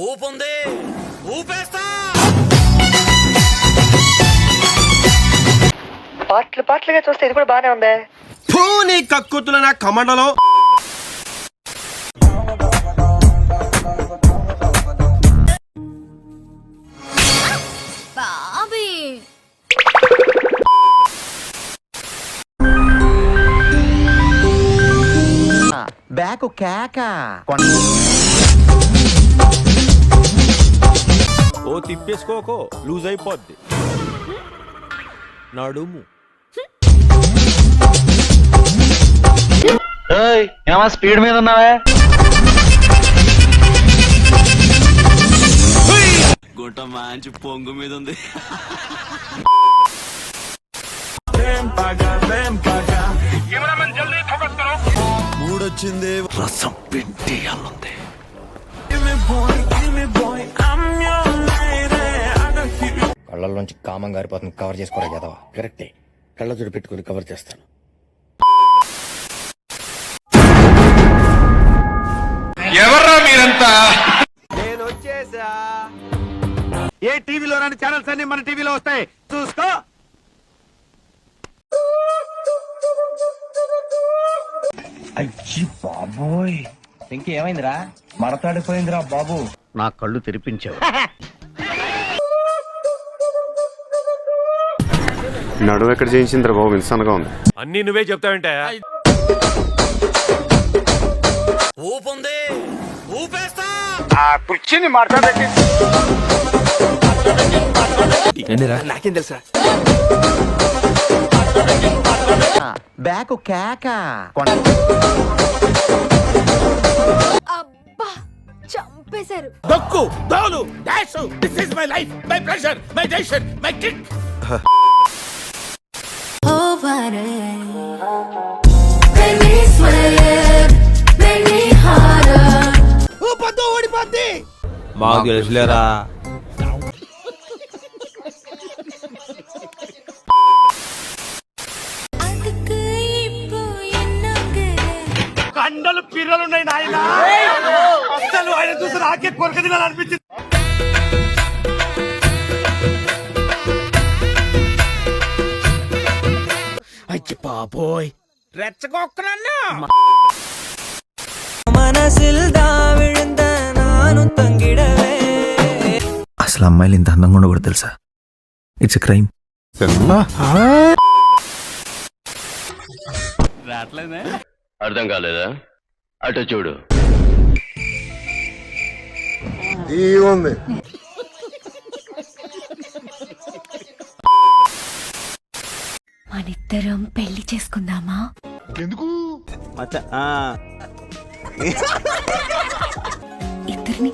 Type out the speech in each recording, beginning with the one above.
ఊపుంది, ఊపేస్తా. పాటలుగా చూస్తే ఇది కూడా బానే ఉంది. నీ కక్కుతుల నా కమండలో బ్యాక్ కేక ఓ తిప్పేసుకోకో, లూజ్ అయిపోద్ది నడుము. ఏమా స్పీడ్ మీద ఉన్నావే? గుంట మంచి పొంగు మీద ఉంది. మూడొచ్చింది, రసం పిండియాలుంది. కళ్ళల్లోంచి కామం గారిపోతుంది, కవర్ చేసుకోరా కదవా. కరెక్టే, కళ్ళ జోడు పెట్టుకుని కవర్ చేస్తాను. ఎవర్రా మీరంతా? నేను వచ్చేసా. ఏ టీవీలో రాని ఛానల్స్ అన్ని మన టీవీలో వస్తాయి, చూసుకో. అయ్యి బాబోయ్, ఇంకేమైందిరా? మడతాడిపోయిందిరా బాబు. నా కళ్ళు తెరిపించావు. నడువు ఎక్కడ చేయించిందిరా బాబు, ఇన్సాన్గా ఉంది. అన్ని నువ్వే చెప్తావంటే. ఊపుంది, ఊపేస్తా. కుర్చీని మాట్లాడేది నాకేం తెలుసా? బ్యాక్ కేక అబ్బా చంపేశారు. దక్కు దోలు డాష్. This is my life, my pressure, my decision, my kick. ఓడిపోద్ది. మాకు తెలుసులేరా. కండలు పిర్రలున్నాయి నాయన. అసలు ఆయన చూసి నాకే కొరక తినాలనిపించింది. అయ్యి బాబోయ్, రెచ్చగొక్కనన్నా. అసలు అమ్మాయిలు ఇంత అందంగా ఉండకూడదు తెలుసా? It's a crime. అర్థం కాలేదా? అటు చూడు. మనిద్దరం పెళ్లి చేసుకుందామా? ఎందుకు? ఇద్దరిని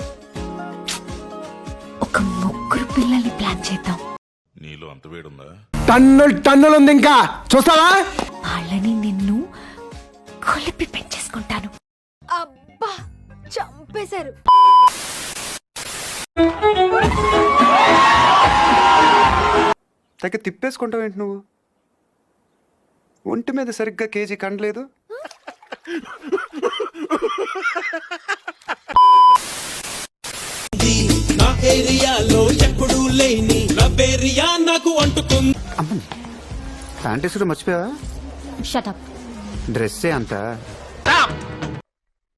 ఒక ముగ్గురు పిల్లల్ని ప్లాన్ చేద్దాం. నీలో అంత వేడుందా? టన్నులు ఉంది. ఇంకా చూస్తావా? వాళ్ళని నిన్ను కొలిపి పెంచేసుకుంటాను. అబ్బా చంపేశారు. తగ్గ తిప్పేసుకుంటావేంటి నువ్వు? ఒంటి మీద సరిగ్గా కేజీ కండలేదు. నా ఏరియాలో ఎప్పుడు లేని రబ్బేరియా నాకు అంటుకుంది. ప్యాంటీసులు మర్చిపోయావా? Shut up. డ్రెస్సే అంత.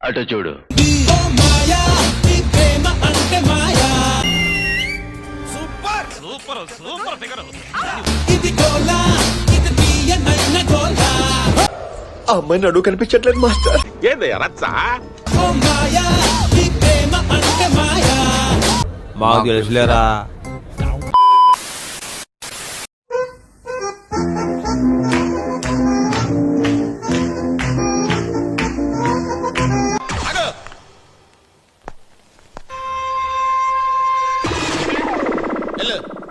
అటు చూడు. మాయా ఈ ప్రేమ అంటే మాయా. Super super super figure. ఇది గోలా, ఇది తీయనైన గోలా. ఆ అమ్మాయి నడువు కనిపించట్లేదు మాస్టర్. ఏందయ్యా రచ్చా? ఓ మాయా ఈ ప్రేమ అంటే మాయా. మాకు తెలుసులేరా.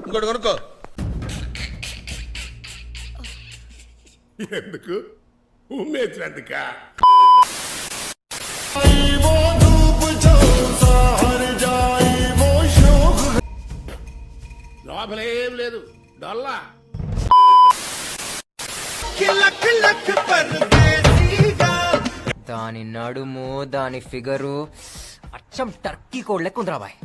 ఇంకోటి కొనుక్కో. ఎందుకు? ఉమ్మేసినందుక. లోపలేం లేదు, డొల్లా. దాని నడుము, దాని ఫిగరు అచ్చం టర్కీ కోడ్ లెక్క ఉందిరా బాయ్.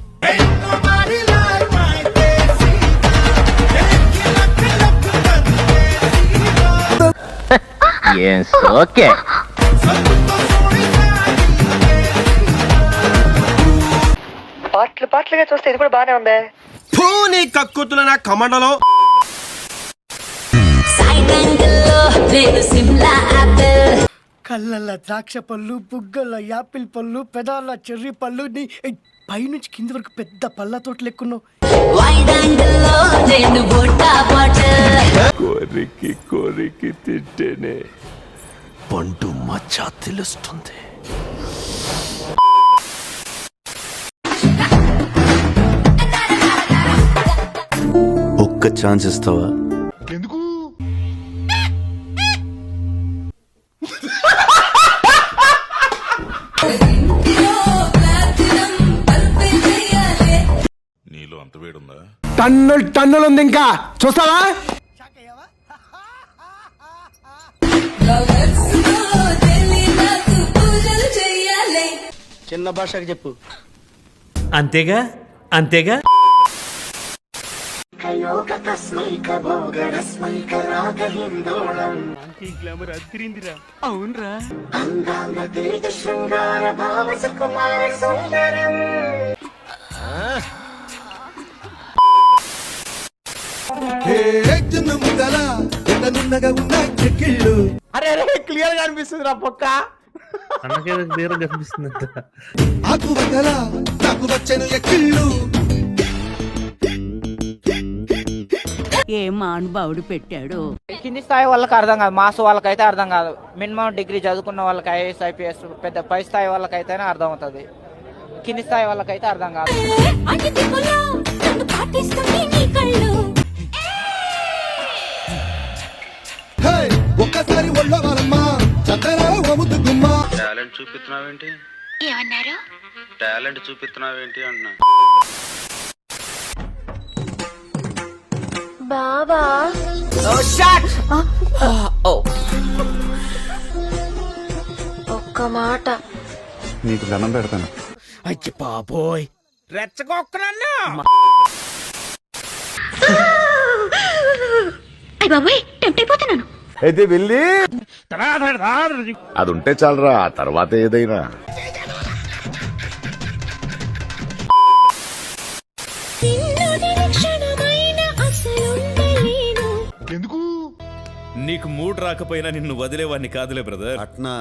ఓకే పాటలుగా చూస్తే ఇది కూడా బానే ఉంది. పూని కక్కుతున్న నా కమండలో కళ్ళల్లో ద్రాక్ష పళ్ళు, బుగ్గల్లో యాపిల్ పళ్ళు, పెదాల చెర్రీ పళ్ళు, నీ పైనుంచి కింది వరకు పెద్ద పళ్ళ తోటలు ఎక్కున్నావు. కోరికి కోరికి తింటేనే పండు మచ్చ తెలుస్తుంది. ఒక్క ఛాన్స్ ఇస్తావా? నీలో అంత వేడుందా? టన్నులు ఉంది ఇంకా చూస్తావా? చిన్న భాషకు చెప్పు. అంతేగా అంతేగా. అవునరా? అరే అరే క్లియర్ గా అనిపిస్తుంది రా పొక్క. అన్నకేదో క్లియర్ కనిపిస్తుంది. ఏ మానుభావుడు పెట్టాడు. కింది స్థాయి వాళ్ళకి అర్థం కాదు, మాస్ వాళ్ళకైతే అర్థం కాదు. మినిమం డిగ్రీ చదువుకున్న వాళ్ళకి ఐఏఎస్ ఐపీఎస్ పెద్ద పై స్థాయి వాళ్ళకైతేనే అర్థం అవుతుంది. కింది స్థాయి వాళ్ళకైతే అర్థం కాదు. ఒక్కసారి ఒళ్ళో వాళ్ళమ్మా చందరా వముద్దు గుమ్మా. టాలెంట్ చూపిస్తున్నావేంటి? ఏమన్నారు? టాలెంట్ చూపిస్తున్నావేంటి అన్నా. బాబా ఒక్క మాట నీకు దండం పెడతాను. అచ్చి బాబోయ్ రెచ్చగొక్కనన్నా. అయ్య బాబోయ్ టెంప్ట్ అయిపోతున్నాను. అయితే వెళ్ళి అది ఉంటే చాలరా, ఆ తర్వాత ఏదైనా. నీకు మూడ్ రాకపోయినా నిన్ను వదిలేవాడిని కాదులే బ్రదర్. అట్నా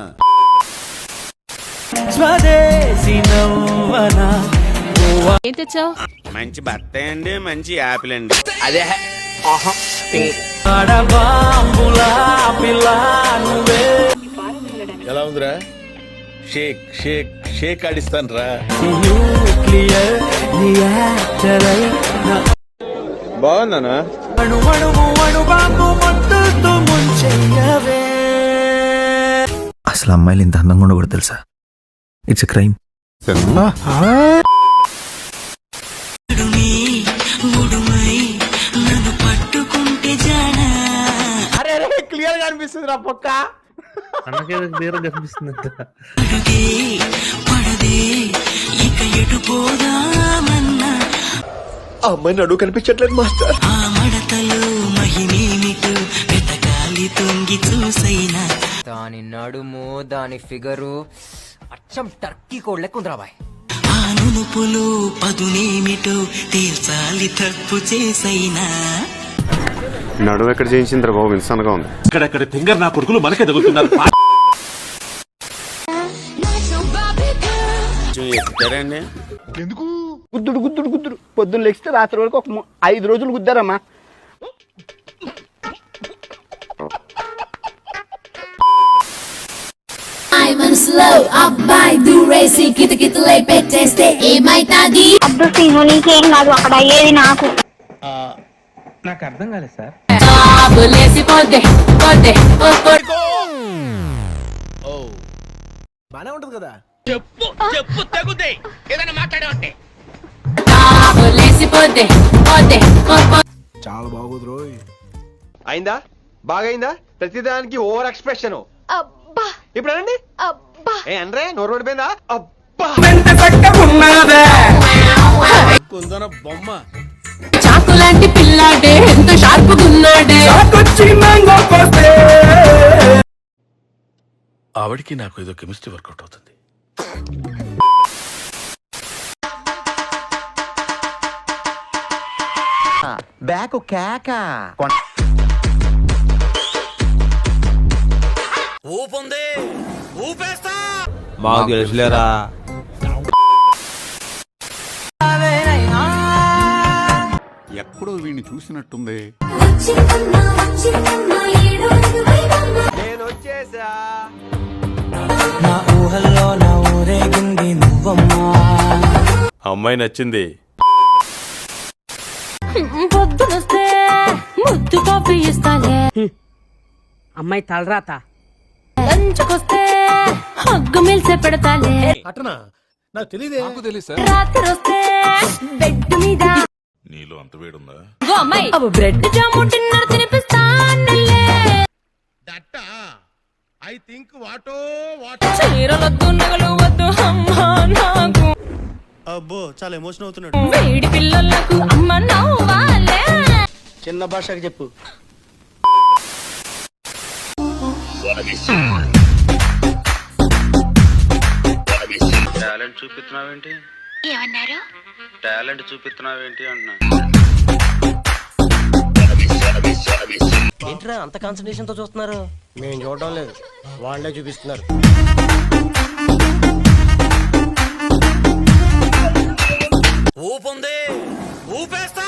ఏం తెచ్చావు? మంచి బట్ట అండి, మంచి యాపిల్ అండి. అదే ఎలా ఉందిరా? షేక్ షేక్ షేక్ ఆడిస్తాను రా. బాగుందనా? అసలు అమ్మాయిలు ఇంత అందంగా ఉండకూడదు తెలుసా? It's a crime. అరే అరే క్లియర్ గా అనిపిస్తుంది రా పొక్క. అన్నకేదో క్లియర్ కనిపిస్తుంది. అమ్మాయి నడువు కనిపించట్లేదు మాస్టర్. దాని నడుము, దాని ఫిగరు అచ్చం టర్కీ కోడ్ లెక్క ఉందిరా బాయ్. నడువు ఎక్కడ చేయించిందిరా బాబు, ఇన్సాన్గా ఉంది. ఇక్కడెక్కడ ఫింగర్ నా కొడుకులు మనకే తగులుతున్నారు. ఎక్కుతారండి ఎందుకు? గుద్దుడు పొద్దున్న లెగిస్తే రాత్రి వరకు ఒక 5 రోజులు గుద్దారమ్మా. అబ్బాయి దూరేసి కితకితలై పెట్టేస్తే ఏమైతాది? అబ్బు సీను నీకేం కాదు, అక్కడ అయ్యేది నాకు. నాకు అర్థం కాలేదు సార్. బానే ఉంటది కదా. చాలా బాగోదు రోయ్. అయిందా? బాగైందా? ప్రతిదానికి ఓవర్ ఎక్స్ప్రెషన్. అబ్బా ఇప్పుడు అనండి. అబ్బా ఏ అనరే నోరు పడిపోయిందా? అబ్బా కుందన బొమ్మ. చాకులాంటి పిల్లాడే ఎంత షార్పుగున్నాడే. ఆవిడికి నాకు ఏదో కెమిస్ట్రీ వర్కౌట్ అవుతుంది. బ్యాక్ కేక ఊపుంది, ఊపేస్తా. మాకు తెలుసులేరా. ఎక్కడో వీడిని చూసినట్టుంది. నేను వచ్చేసా. అమ్మాయి నచ్చింది. పొద్దునొస్తే ముద్దు కాఫీ ఇస్తాలే. అమ్మాయి తలరాత. లంచ్కొస్తే హగ్గు మిల్సే పెడతాలే. అటనా నాకు తెలియదే. రాత్రి వస్తే బెడ్ మీద నీలో అంత వేడుందా? అమ్మాయి బ్రెడ్ జాము డిన్నర్ తినిపిస్తానులే. ఐ థింక్ వాటో చీరలొద్దు నగలు వద్దు అమ్మా నాకు. అబ్బో చాలా ఎమోషన్ అవుతున్నాడు. వేడి పిల్లలకు అమ్మ నవ్వాలే. చిన్న భాషకి చెప్పు. టాలెంట్ చూపిస్తున్నావేంటి? ఏమన్నారు? టాలెంట్ చూపిస్తున్నావేంటి అన్నా. ఏంట్రా అంత కాన్సన్ట్రేషన్ తో చూస్తున్నారు? మేము చూడడం లేదు, వాళ్ళే చూపిస్తున్నారు. ఊపుంది, ఊపేస్తా.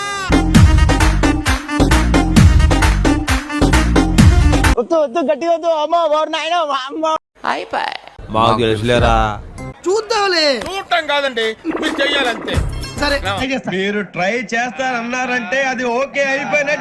గట్టిగా వద్దు అమ్మ వాడు నాయన అమ్మ. మాకు తెలుసులేరా. చూద్దాంలే. చూడటం కాదండి, మీరు చెయ్యాలంతే. సరే మీరు ట్రై చేస్తారన్నారంటే అది ఓకే అయిపోయినట్టు.